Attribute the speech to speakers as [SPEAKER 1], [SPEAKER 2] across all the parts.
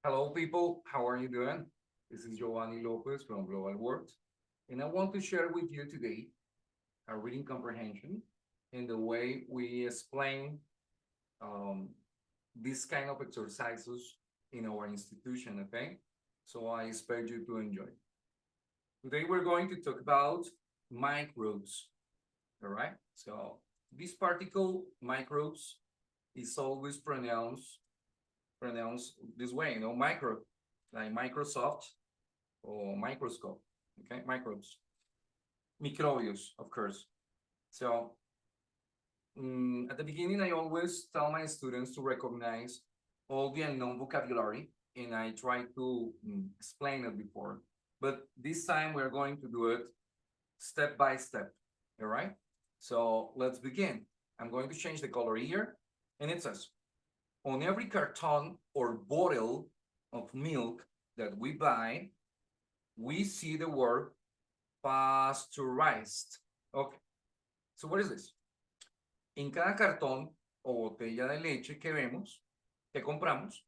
[SPEAKER 1] Hello, people. How are you doing? This is Giovanni López from Global Works, and I want to share with you today a reading comprehension and the way we explain um, this kind of exercises in our institution, okay? So I expect you to enjoy. Today we're going to talk about microbes, all right? So this particle, microbes, is always pronounced this way, micro, like Microsoft or microscope, okay, microbes, microbios, of course. So at the beginning, I always tell my students to recognize all the unknown vocabulary, and I try to explain it before. But this time, we're going to do it step by step, all right? So let's begin. I'm going to change the color here, and it says, on every carton or bottle of milk that we buy, we see the word pasteurized. Okay, so what is this? En cada cartón o botella de leche que vemos, que compramos,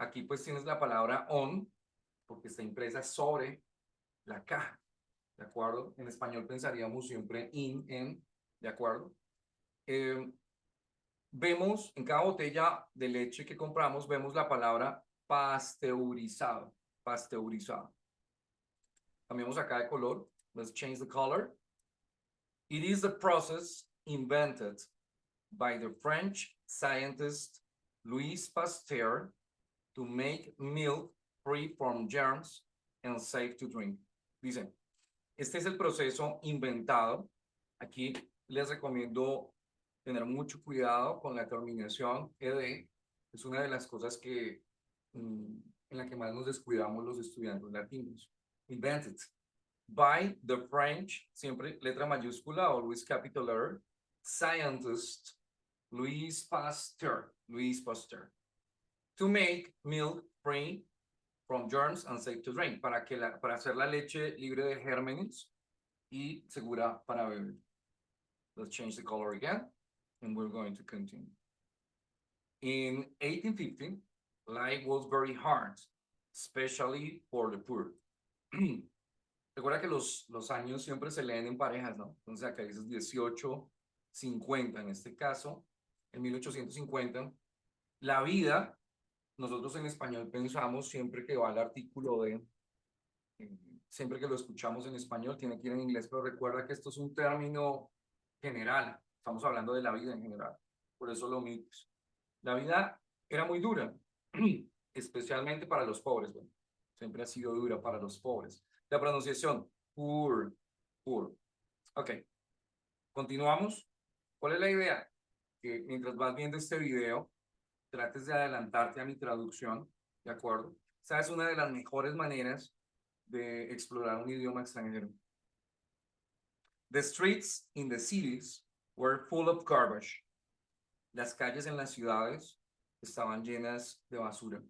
[SPEAKER 1] aquí pues tienes la palabra on, porque está impresa sobre la caja, ¿de acuerdo? En español pensaríamos siempre in, en, ¿de acuerdo? Vemos en cada botella de leche que compramos, vemos la palabra pasteurizado, pasteurizado. Cambiamos acá de color. Let's change the color. It is the process invented by the French scientist Louis Pasteur to make milk free from germs and safe to drink. Dice, este es el proceso inventado. Aquí les recomiendo tener mucho cuidado con la terminación ed. Es una de las cosas que en la que más nos descuidamos los estudiantes latinos. Invented by the French, siempre letra mayúscula, always capital R, scientist Louis Pasteur, to make milk free from germs and safe to drink, para hacer la leche libre de gérmenes y segura para beber. Let's change the color again, and we're going to continue. In 1850, life was very hard, especially for the poor. Recuerda que los años siempre se leen en parejas, ¿no? Entonces acá dices 1850, en este caso, en 1850. La vida, nosotros en español pensamos siempre que va al artículo de, siempre que lo escuchamos en español, tiene que ir en inglés, pero recuerda que esto es un término general, estamos hablando de la vida en general, por eso lo omites. La vida era muy dura, especialmente para los pobres, bueno, siempre ha sido dura para los pobres. La pronunciación, poor. Ok, continuamos. ¿Cuál es la idea? Que mientras vas viendo este video, trates de adelantarte a mi traducción, ¿de acuerdo? Esa es una de las mejores maneras de explorar un idioma extranjero. The streets in the cities were full of garbage. Las calles en las ciudades estaban llenas de basura.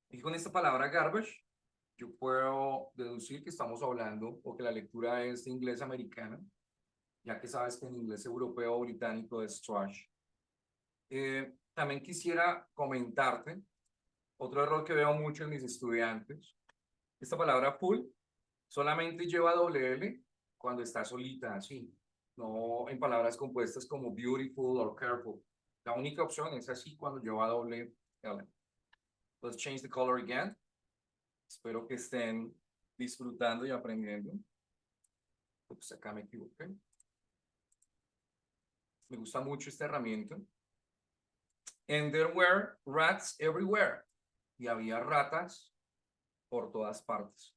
[SPEAKER 1] Y con esta palabra garbage, yo puedo deducir que estamos hablando o que la lectura es de inglés americano, ya que sabes que en inglés europeo o británico es trash. También quisiera comentarte otro error que veo mucho en mis estudiantes. Esta palabra full solamente lleva doble L cuando está solita, así. No en palabras compuestas como beautiful o careful. La única opción es así cuando lleva doble L. Let's change the color again. Espero que estén disfrutando y aprendiendo. Ups, acá me equivoqué. Me gusta mucho esta herramienta. And there were rats everywhere. Y había ratas por todas partes.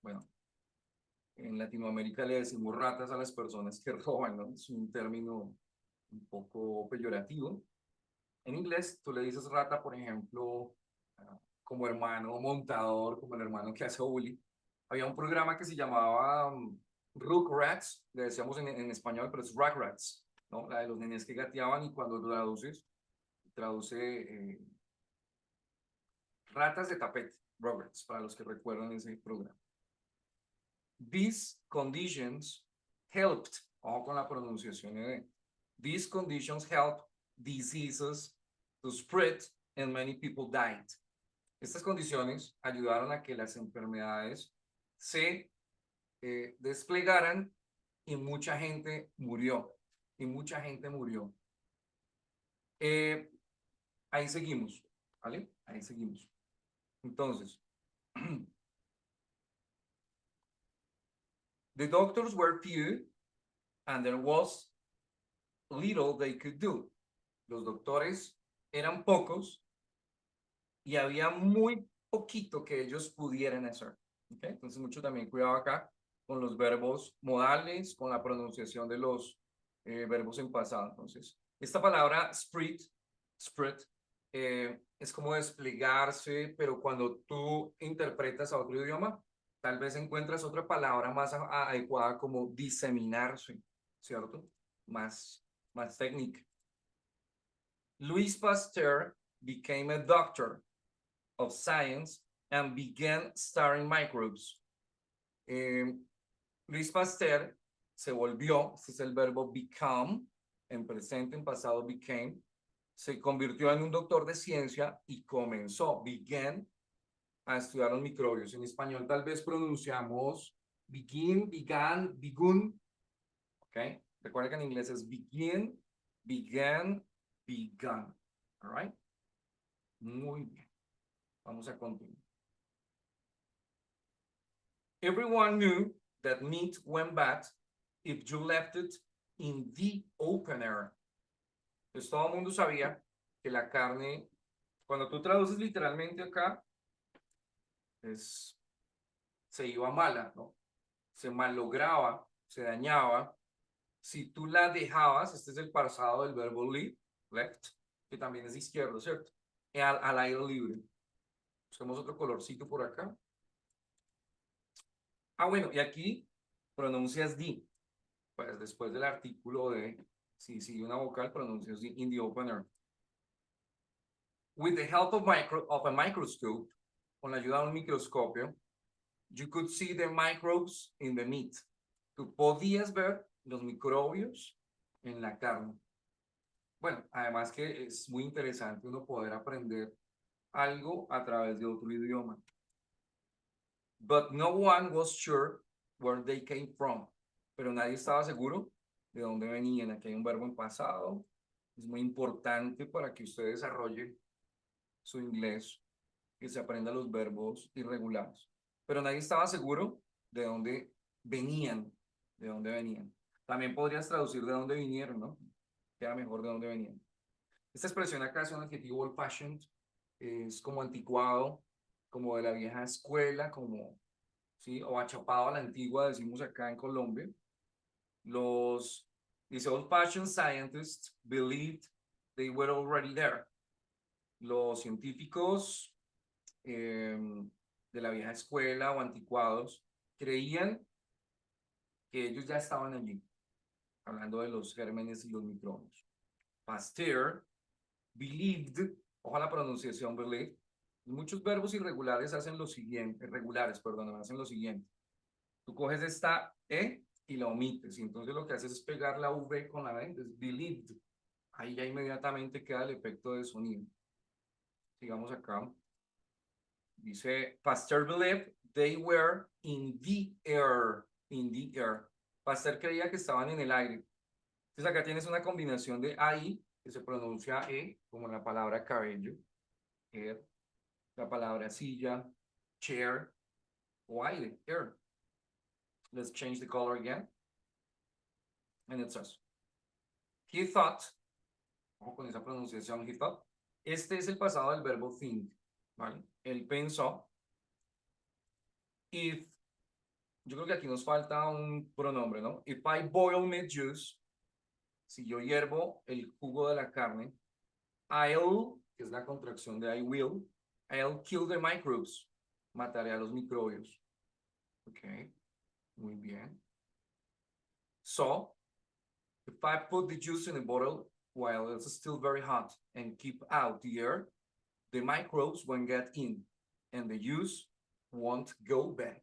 [SPEAKER 1] Bueno, en Latinoamérica le decimos ratas a las personas que roban, ¿no? Es un término un poco peyorativo. En inglés, tú le dices rata, por ejemplo, como hermano montador, como el hermano que hace bullying. Había un programa que se llamaba Rugrats, le decíamos en español, pero es Rugrats, ¿no? La de los nenes que gateaban, y cuando lo traduce ratas de tapete, Rugrats, para los que recuerdan ese programa. These conditions helped, ojo con la pronunciación de these conditions helped diseases to spread and many people died. Estas condiciones ayudaron a que las enfermedades se desplegaran y mucha gente murió. Ahí seguimos, ¿vale? Ahí seguimos. Entonces, the doctors were few and there was little they could do. Los doctores eran pocos y había muy poquito que ellos pudieran hacer. ¿Okay? Entonces, mucho también cuidado acá con los verbos modales, con la pronunciación de los verbos en pasado. Entonces, esta palabra spread, es como desplegarse, pero cuando tú interpretas a otro idioma, tal vez encuentras otra palabra más adecuada como diseminarse, ¿cierto? Más técnica. Louis Pasteur became a doctor of science and began studying microbes. Louis Pasteur se volvió, este es el verbo become, en presente, en pasado became, se convirtió en un doctor de ciencia y comenzó, began, a estudiar los microbios. En español tal vez pronunciamos begin, began, begun, ¿ok? Recuerda que en inglés es begin, began, begun, all right? Muy bien, vamos a continuar. Everyone knew that meat went bad if you left it in the open air. Entonces todo el mundo sabía que la carne, cuando tú traduces literalmente acá, se iba mala, ¿no? Se malograba, se dañaba. Si tú la dejabas, este es el pasado del verbo leave, left, que también es izquierdo, ¿cierto? Al aire libre. Buscamos otro colorcito por acá. Bueno, y aquí pronuncias di. Pues después del artículo de, si sigue una vocal, pronuncias di in the open air. With the help of a microscope, con la ayuda de un microscopio, you could see the microbes in the meat. Tú podías ver los microbios en la carne. Bueno, además que es muy interesante uno poder aprender algo a través de otro idioma. But no one was sure where they came from. Pero nadie estaba seguro de dónde venían. Aquí hay un verbo en pasado. Es muy importante para que usted desarrolle su inglés, que se aprenda los verbos irregulares. Pero nadie estaba seguro de dónde venían. También podrías traducir de dónde vinieron, ¿no? Queda mejor de dónde venían. Esta expresión acá es un adjetivo old-fashioned, es como anticuado, como de la vieja escuela, como, ¿sí? O achapado a la antigua, decimos acá en Colombia. These old-fashioned scientists believed they were already there. Los científicos de la vieja escuela o anticuados creían que ellos ya estaban allí, hablando de los gérmenes y los microbios. Pasteur believed, ojo a la pronunciación, believe. Muchos verbos irregulares hacen lo siguiente, hacen lo siguiente. Tú coges esta E y la omites, y entonces lo que haces es pegar la V con la E, es believed. Ahí ya inmediatamente queda el efecto de sonido. Sigamos acá. Dice, Pasteur believed they were in the air. Pasteur creía que estaban en el aire. Entonces acá tienes una combinación de AI, que se pronuncia E, como la palabra cabello, air, la palabra silla, chair, o aire, air. Let's change the color again. And it says, he thought, ojo con esa pronunciación, he thought. Este es el pasado del verbo think, ¿vale? Él pensó. If, yo creo que aquí nos falta un pronombre, ¿no? If I boil meat juice, si yo hiervo el jugo de la carne, I'll, que es la contracción de I will, I'll kill the microbes. Mataré a los microbios. Ok, muy bien. So, if I put the juice in a bottle while it's still very hot and keep out the air, the microbes won't get in and the juice won't go bad.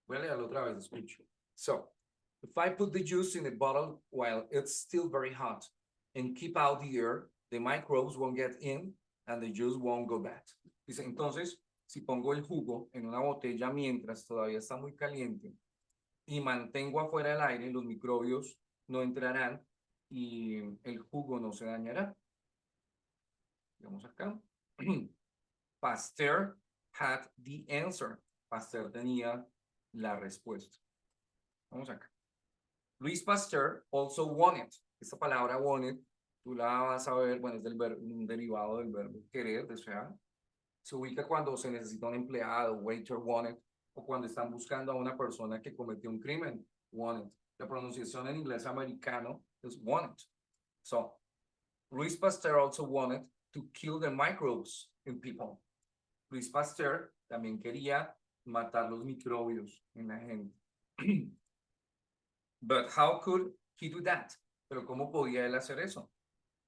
[SPEAKER 1] Voy a leerlo otra vez, escucho. So, if I put the juice in a bottle while it's still very hot and keep out the air, the microbes won't get in and the juice won't go bad. Dice, entonces, si pongo el jugo en una botella mientras todavía está muy caliente y mantengo afuera el aire, los microbios no entrarán y el jugo no se dañará. Vamos acá. Pasteur had the answer. Pasteur tenía la respuesta. Vamos acá. Louis Pasteur also wanted. Esta palabra wanted, tú la vas a ver, bueno, es un derivado del verbo querer, desear. Se ubica cuando se necesita un empleado, waiter wanted, o cuando están buscando a una persona que cometió un crimen, wanted. La pronunciación en inglés americano es wanted. So, Louis Pasteur also wanted to kill the microbes in people. Louis Pasteur también quería matar los microbios en la gente. But how could he do that? Pero ¿cómo podía él hacer eso?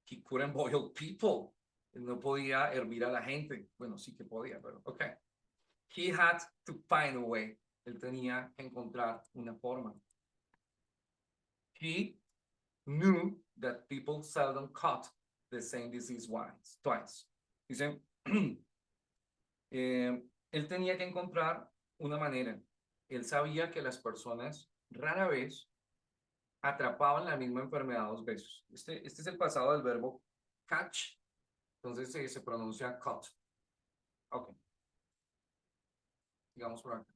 [SPEAKER 1] He couldn't boil people. Él no podía hervir a la gente. Bueno, sí que podía, pero okay. He had to find a way. Él tenía que encontrar una forma. He knew that people seldom caught the same disease twice. Dice, él tenía que encontrar una manera. Él sabía que las personas rara vez atrapaban la misma enfermedad dos veces. Este es el pasado del verbo catch. Entonces se pronuncia caught. Ok. Digamos por acá.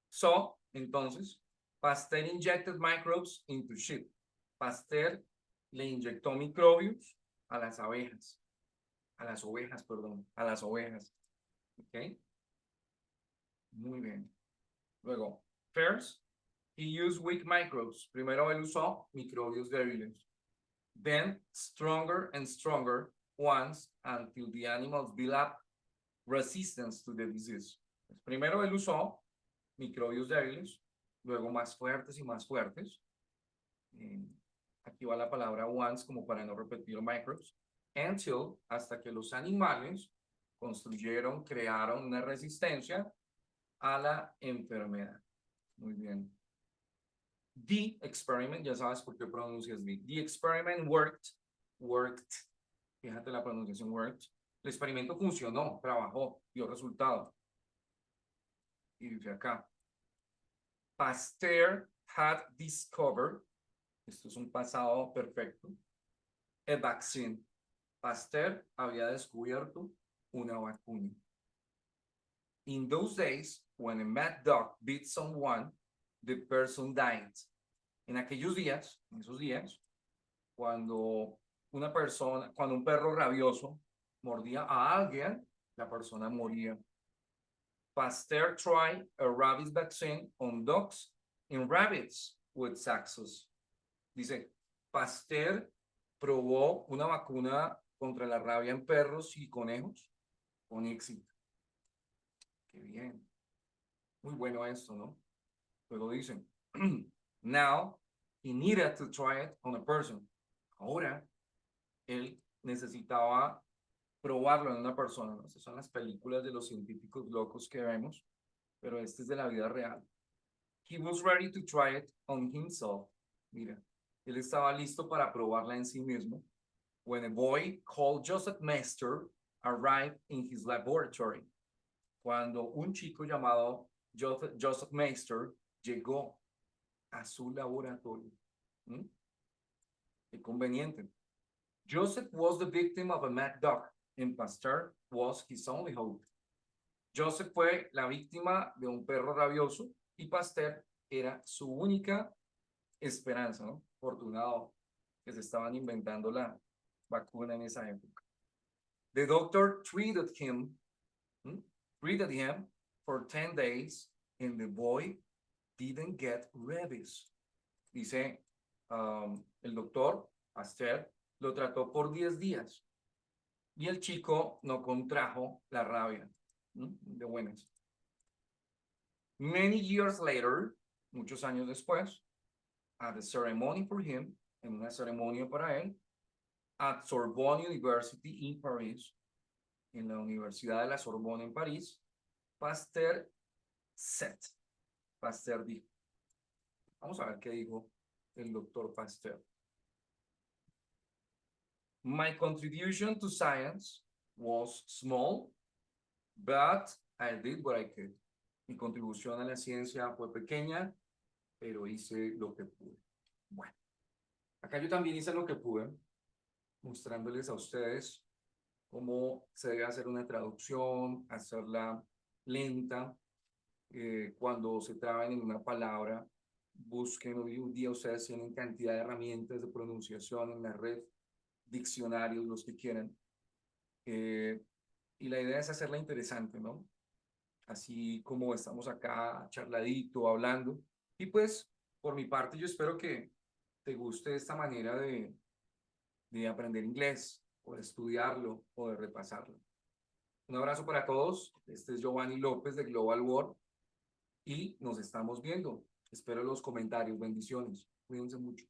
[SPEAKER 1] So, entonces, Pasteur injected microbes into sheep. Pasteur le inyectó microbios a las abejas. A las ovejas, perdón. A las ovejas. Ok. Muy bien. Luego, first, he used weak microbes. Primero él usó microbios débiles. Then, stronger and stronger ones until the animals build up resistance to the disease. Primero él usó microbios débiles, luego más fuertes y más fuertes. Aquí va la palabra once como para no repetir microbes. Until, hasta que los animales construyeron, crearon una resistencia a la enfermedad. Muy bien. The experiment, ya sabes por qué pronuncias the. The experiment worked. Fíjate la pronunciación worked. El experimento funcionó, trabajó, dio resultado. Y dice acá. Pasteur had discovered, esto es un pasado perfecto, a vaccine. Pasteur había descubierto una vacuna. In those days, when a mad dog bit someone, the person died. En aquellos días, en esos días, cuando un perro rabioso mordía a alguien, la persona moría. Pasteur tried a rabies vaccine on dogs and rabbits with success. Dice, Pasteur probó una vacuna contra la rabia en perros y conejos con éxito. Qué bien. Muy bueno esto, ¿no? Luego dicen, now he needed to try it on a person. Ahora, él necesitaba probarlo en una persona, ¿no? Estas son las películas de los científicos locos que vemos, pero este es de la vida real. He was ready to try it on himself. Mira, él estaba listo para probarla en sí mismo. When a boy called Joseph Meister arrived in his laboratory. Cuando un chico llamado Joseph Meister llegó a su laboratorio. Qué conveniente. Joseph was the victim of a mad dog, and Pasteur was his only hope. Joseph fue la víctima de un perro rabioso y Pasteur era su única esperanza, ¿no? Afortunado que se estaban inventando la vacuna en esa época. The doctor treated him for 10 days and the boy didn't get rabies. Dice el doctor Pasteur lo trató por 10 días y el chico no contrajo la rabia. De buenas. Many years later, muchos años después, at a ceremony for him, en una ceremonia para él, at Sorbonne University in Paris, en la Universidad de la Sorbona en París, Pasteur dijo. Vamos a ver qué dijo el doctor Pasteur. My contribution to science was small, but I did what I could. Mi contribución a la ciencia fue pequeña, pero hice lo que pude. Bueno, acá yo también hice lo que pude, mostrándoles a ustedes cómo se debe hacer una traducción, hacerla lenta. Cuando se traben en una palabra, busquen, hoy un día ustedes tienen cantidad de herramientas de pronunciación en la red, diccionarios, los que quieran. Y la idea es hacerla interesante, ¿no? Así como estamos acá charladito, hablando. Y pues, por mi parte, yo espero que te guste esta manera de aprender inglés, o de estudiarlo, o de repasarlo. Un abrazo para todos. Este es Giovanni López de Global World y nos estamos viendo. Espero los comentarios. Bendiciones. Cuídense mucho.